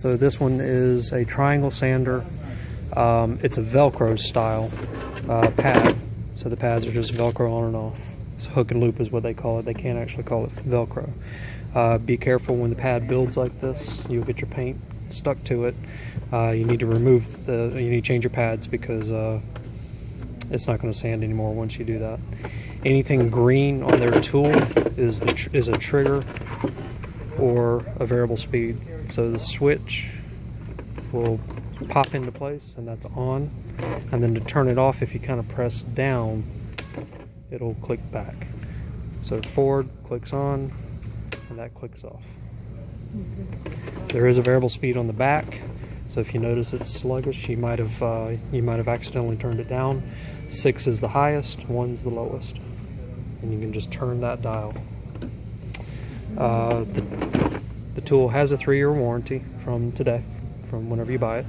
So this one is a triangle sander. It's a Velcro style pad. So the pads are just Velcro on and off. It's hook and loop is what they call it. They can't actually call it Velcro. Be careful when the pad builds like this. You'll get your paint stuck to it. You need to you need to change your pads because it's not going to sand anymore once you do that. Anything green on their tool is a trigger or a variable speed. So the switch will pop into place and that's on, and then to turn it off, if you kind of press down, it'll click back. So forward clicks on and that clicks off. There is a variable speed on the back, so if you notice it's sluggish, you might have accidentally turned it down. 6 is the highest, 1's the lowest, and you can just turn that dial. The tool has a 3-year warranty from whenever you buy it.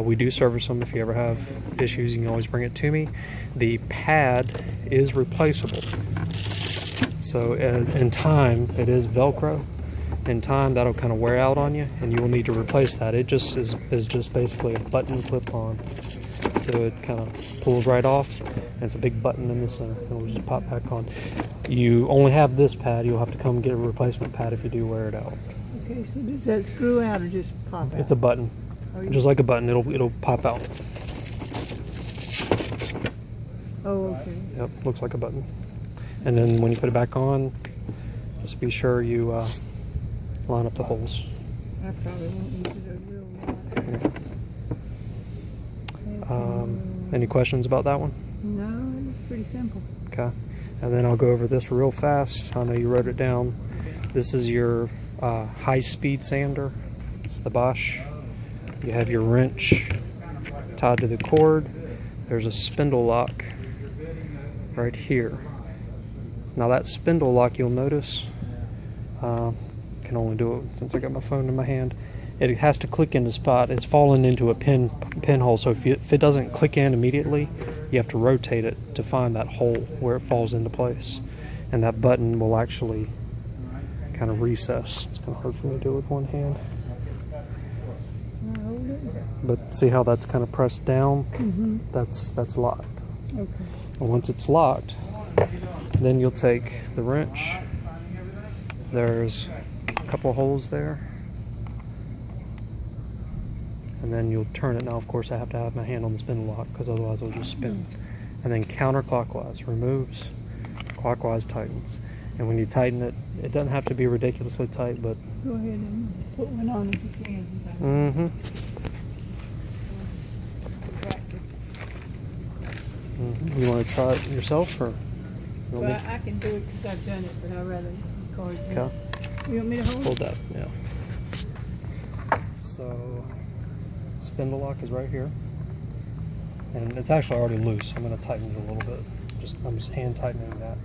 We do service them. If you ever have issues, you can always bring it to me. The pad is replaceable. So in time, it is Velcro. In time, that'll kind of wear out on you, and you will need to replace that. It just is just basically a button clip-on. So it kind of pulls right off, and it's a big button in the center. It'll just pop back on. You only have this pad. You'll have to come get a replacement pad if you do wear it out. Okay, so does that screw out or just pop out? It's a button. Just like a button, it'll pop out. Oh, okay. Yep, looks like a button. And then when you put it back on, just be sure you line up the holes. I probably won't use it a real lot. Any questions about that one? No, it's pretty simple. Okay. And then I'll go over this real fast. I know you wrote it down. This is your high-speed sander. It's the Bosch. You have your wrench tied to the cord. There's a spindle lock right here. Now that spindle lock, you'll notice, can only do it since I got my phone in my hand. It has to click into spot. It's fallen into a pinhole, so if it doesn't click in immediately, you have to rotate it to find that hole where it falls into place. And that button will actually kind of recess. It's kind of hard for me to do it with one hand. But see how that's kind of pressed down? Mm-hmm. That's locked. Okay. And once it's locked, then you'll take the wrench. There's a couple of holes there. And then you'll turn it. Now, of course, I have to have my hand on the spindle lock because otherwise it'll just spin. And then counterclockwise removes, clockwise tightens. And when you tighten it, it doesn't have to be ridiculously tight, but... Go ahead and put one on if you can. Mm-hmm. You want to try it yourself, or? Well, I can do it because I've done it, but I'd rather record it. Okay. You want me to hold Hold that, yeah. So, spindle lock is right here. And it's actually already loose. I'm going to tighten it a little bit. I'm just hand tightening that.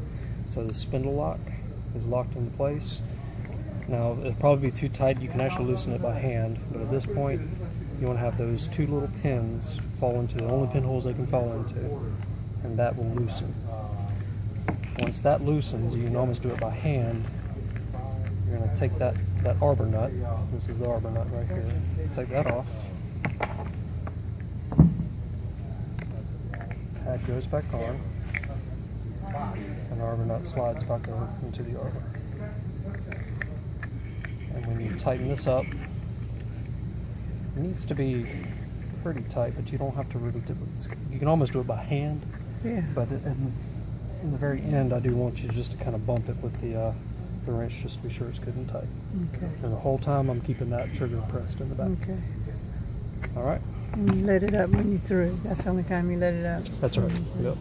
So the spindle lock is locked into place. Now, it'll probably be too tight. You can actually loosen it by hand. But at this point, you want to have those 2 little pins fall into the only pinholes they can fall into. And that will loosen. Once that loosens, you can almost do it by hand. You're going to take that arbor nut. This is the arbor nut right here. Take that off. Pad goes back on. And the arbor nut slides back over into the arbor. And when you tighten this up, it needs to be pretty tight, but you don't have to really do it. You can almost do it by hand. Yeah. But in the very end, I do want you just to kind of bump it with the wrench, just to be sure it's good and tight. Okay. And the whole time, I'm keeping that trigger pressed in the back. Okay. All right. And you let it up when you're through. That's the only time you let it up. That's right. Yep.